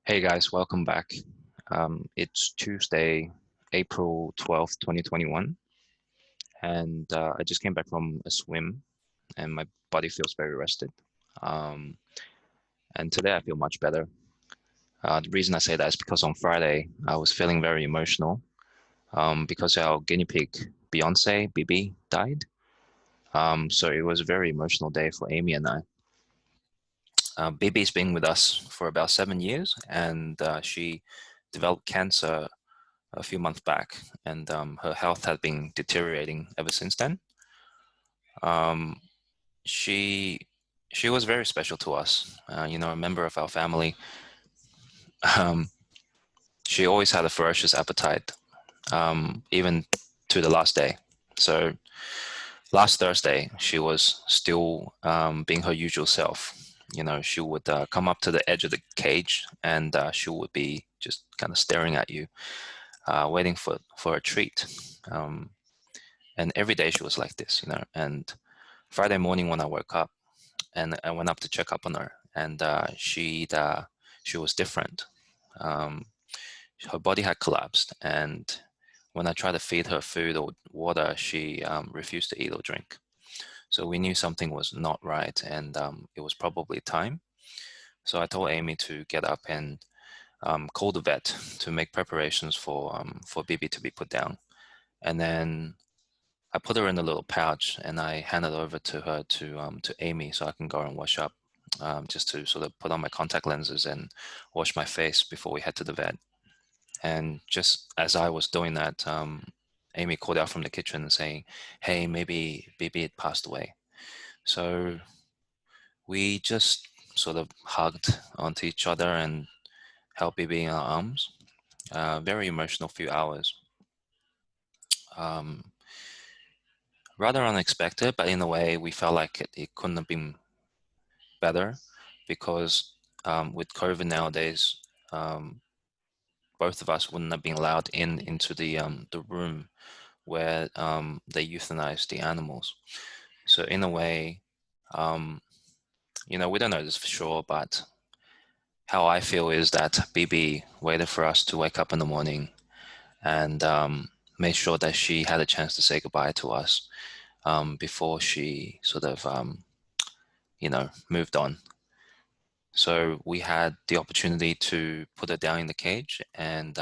Hey guys, welcome back. It's Tuesday, April 12th, 2021, and I just came back from a swim, and my body feels very rested. Um, and today I feel much better. The reason I say that is because on Friday I was feeling very emotional because our guinea pig, Beyonce, BB, died. So it was a very emotional day for Amy and I. BB's been with us for about 7 years, and she developed cancer a few months back, and her health had been deteriorating ever since then. Um, she she was very special to us, a member of our family. Um, she always had a ferocious appetite, even to the last day. So last Thursday, she was still being her usual self. She would come up to the edge of the cage, and she would be just kind of staring at you, waiting for a treat. Um, and every day she was like this. And Friday morning when I woke up and I went up to check up on her, and she was different. Um, Her body had collapsed, and when I tried to feed her food or water, she refused to eat or drink. So we knew something was not right, and it was probably time. So I told Amy to get up and call the vet to make preparations for Bibi to be put down. And then I put her in a little pouch and I handed over to her to Amy so I can go and wash up, just to sort of put on my contact lenses and wash my face before we head to the vet. And just as I was doing that, Amy called out from the kitchen saying, "Hey, maybe Bibi had passed away." So we just sort of hugged onto each other and held Bibi in our arms. Very emotional few hours. Um, Rather unexpected, but in a way we felt like it couldn't have been better because with COVID nowadays, um, both of us wouldn't have been allowed into the room where they euthanize the animals. So in a way, um, we don't know this for sure, but how I feel is that BB waited for us to wake up in the morning and made sure that she had a chance to say goodbye to us before she sort of moved on. So we had the opportunity to put her down in the cage and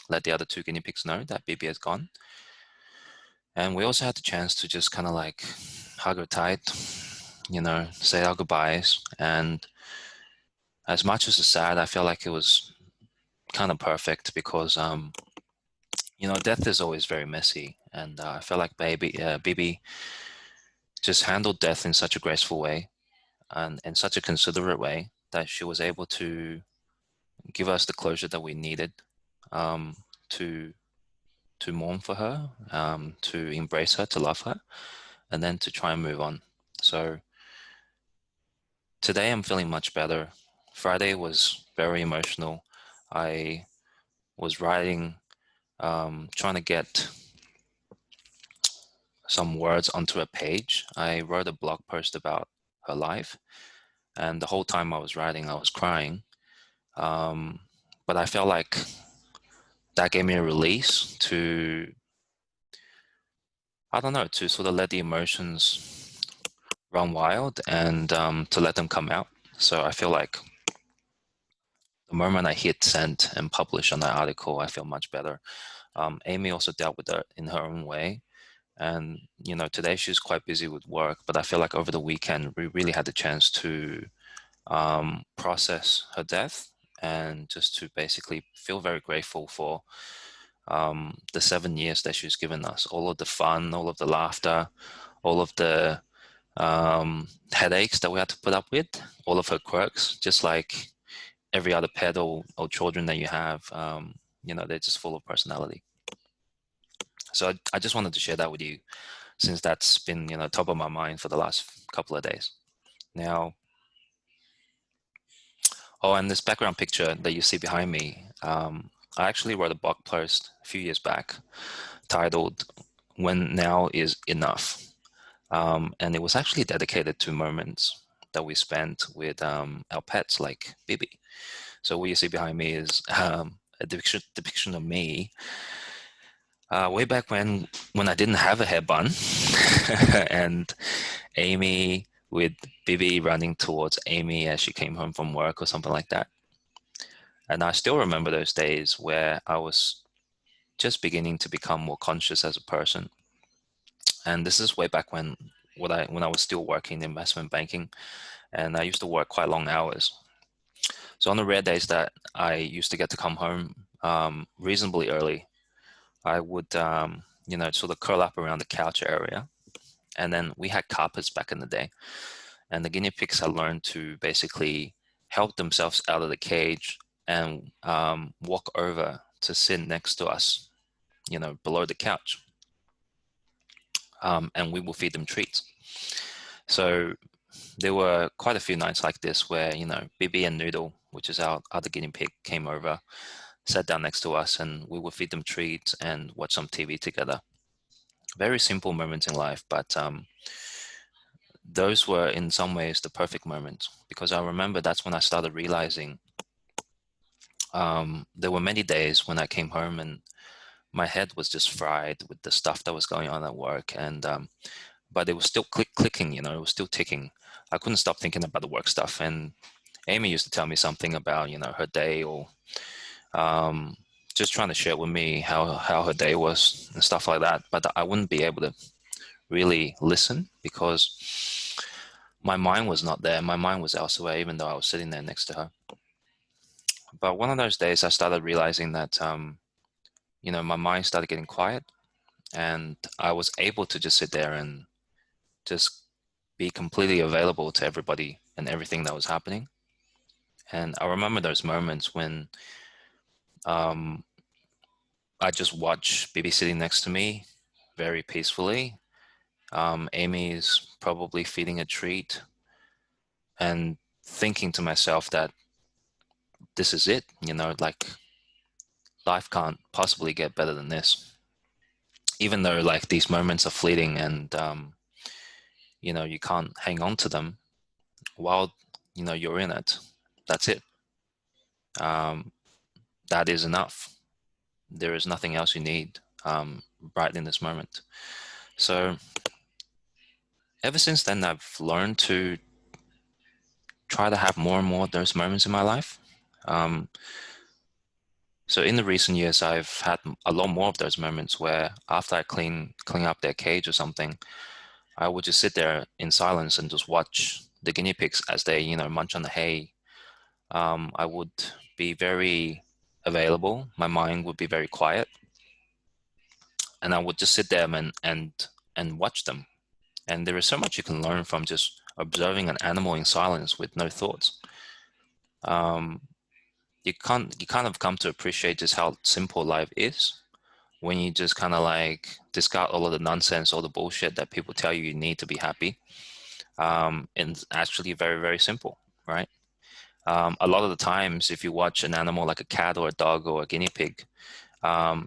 let the other two guinea pigs know that BB has gone. And we also had the chance to just kind of like hug her tight, say our goodbyes. And as much as it's sad, I feel like it was kind of perfect because, death is always very messy. And I feel like BB just handled death in such a graceful way and in such a considerate way that she was able to give us the closure that we needed um, to mourn for her, to embrace her, to love her, and then to try and move on. So today I'm feeling much better. Friday was very emotional. I was writing, trying to get some words onto a page. I wrote a blog post about her life, and the whole time I was writing, I was crying. But I felt like that gave me a release to, I don't know, to sort of let the emotions run wild and to let them come out. So I feel like the moment I hit send and publish on that article, I feel much better. Amy also dealt with it in her own way. And, today she's quite busy with work, but I feel like over the weekend, we really had the chance to process her death and just to basically feel very grateful for the 7 years that she's given us, all of the fun, all of the laughter, all of the headaches that we had to put up with, all of her quirks, just like every other pet or children that you have, they're just full of personality. So I just wanted to share that with you since that's been, top of my mind for the last couple of days. Now, and this background picture that you see behind me, I actually wrote a blog post a few years back titled "When Now Is Enough." And it was actually dedicated to moments that we spent with our pets like Bibi. So what you see behind me is a depiction of me way back when I didn't have a hair bun, and Amy with Bibi running towards Amy as she came home from work or something like that. And I still remember those days where I was just beginning to become more conscious as a person. And this is way back when I was still working in investment banking, and I used to work quite long hours. So on the rare days that I used to get to come home reasonably early, I would sort of curl up around the couch area. And then we had carpets back in the day, and the guinea pigs had learned to basically help themselves out of the cage and walk over to sit next to us, below the couch. And we will feed them treats. So there were quite a few nights like this where, Bibi and Noodle, which is our other guinea pig, came over, sat down next to us, and we would feed them treats and watch some TV together. Very simple moments in life, but those were in some ways the perfect moments, because I remember that's when I started realizing there were many days when I came home and my head was just fried with the stuff that was going on at work, and but it was still clicking, it was still ticking. I couldn't stop thinking about the work stuff. And Amy used to tell me something about, her day, or just trying to share with me how her day was and stuff like that. But I wouldn't be able to really listen because my mind was not there. My mind was elsewhere, even though I was sitting there next to her. But one of those days I started realizing that, my mind started getting quiet, and I was able to just sit there and just be completely available to everybody and everything that was happening. And I remember those moments when I just watch Bibi sitting next to me very peacefully. Amy's probably feeding a treat, and thinking to myself that this is it, like life can't possibly get better than this. Even though like these moments are fleeting, and you can't hang on to them while you're in it. That's it. That is enough. There is nothing else you need right in this moment. So ever since then, I've learned to try to have more and more of those moments in my life. So in the recent years, I've had a lot more of those moments where after I clean up their cage or something, I would just sit there in silence and just watch the guinea pigs as they, munch on the hay. I would be very available. My mind would be very quiet, and I would just sit there and watch them. And there is so much you can learn from just observing an animal in silence with no thoughts. You kind of come to appreciate just how simple life is when you just kind of like discard all of the nonsense, all the bullshit that people tell you need to be happy. And it's actually very, very simple, right? A lot of the times, if you watch an animal like a cat or a dog or a guinea pig,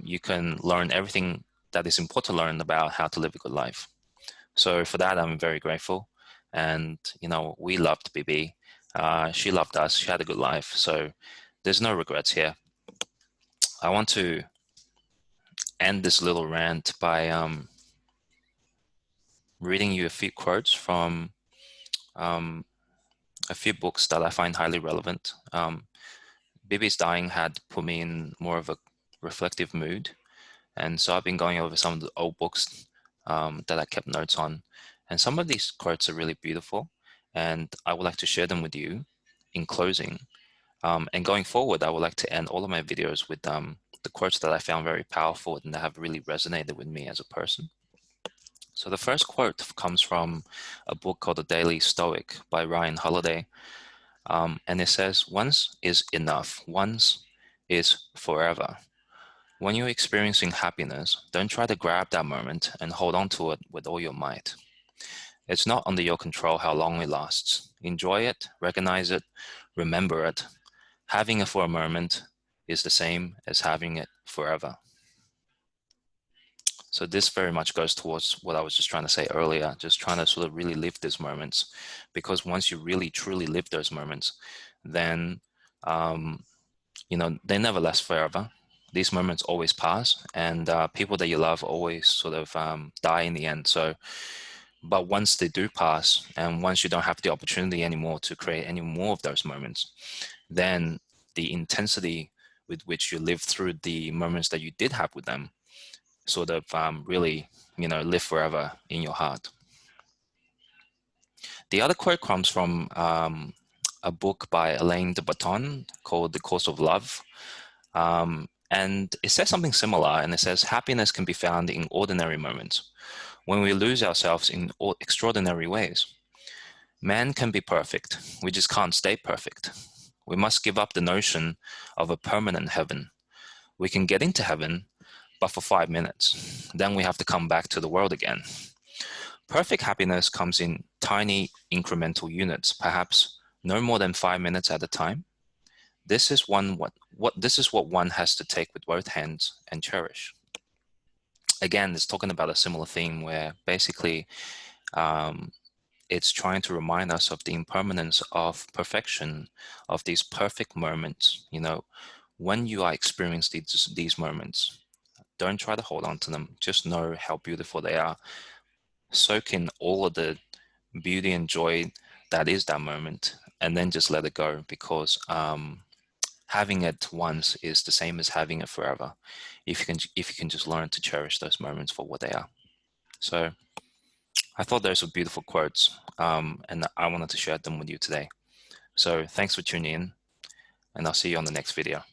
you can learn everything that is important to learn about how to live a good life. So for that, I'm very grateful. And, we loved Bibi. She loved us. She had a good life. So there's no regrets here. I want to end this little rant by reading you a few quotes from a few books that I find highly relevant. Bibi's dying had put me in more of a reflective mood. And so I've been going over some of the old books that I kept notes on. And some of these quotes are really beautiful. And I would like to share them with you in closing. And going forward, I would like to end all of my videos with the quotes that I found very powerful and that have really resonated with me as a person. So the first quote comes from a book called The Daily Stoic by Ryan Holiday. And it says, "Once is enough. Once is forever." When you're experiencing happiness, don't try to grab that moment and hold on to it with all your might. It's not under your control how long it lasts. Enjoy it, recognize it, remember it. Having it for a moment is the same as having it forever. So this very much goes towards what I was just trying to say earlier, just trying to sort of really live these moments. Because once you really truly live those moments, then They never last forever. These moments always pass, and people that you love always sort of die in the end. So, but once they do pass, and once you don't have the opportunity anymore to create any more of those moments, then the intensity with which you live through the moments that you did have with them sort of really, live forever in your heart. The other quote comes from a book by Alain de Botton called The Course of Love. And it says something similar, and it says, happiness can be found in ordinary moments, when we lose ourselves in extraordinary ways. Man can be perfect, we just can't stay perfect. We must give up the notion of a permanent heaven. We can get into heaven, but for 5 minutes. Then we have to come back to the world again. Perfect happiness comes in tiny incremental units, perhaps no more than 5 minutes at a time. This is what one has to take with both hands and cherish. Again, it's talking about a similar theme where basically it's trying to remind us of the impermanence of perfection, of these perfect moments. When you are experiencing these moments, don't try to hold on to them. Just know how beautiful they are. Soak in all of the beauty and joy that is that moment, and then just let it go, because having it once is the same as having it forever, if you can just learn to cherish those moments for what they are. So I thought those were beautiful quotes, and I wanted to share them with you today. So thanks for tuning in, and I'll see you on the next video.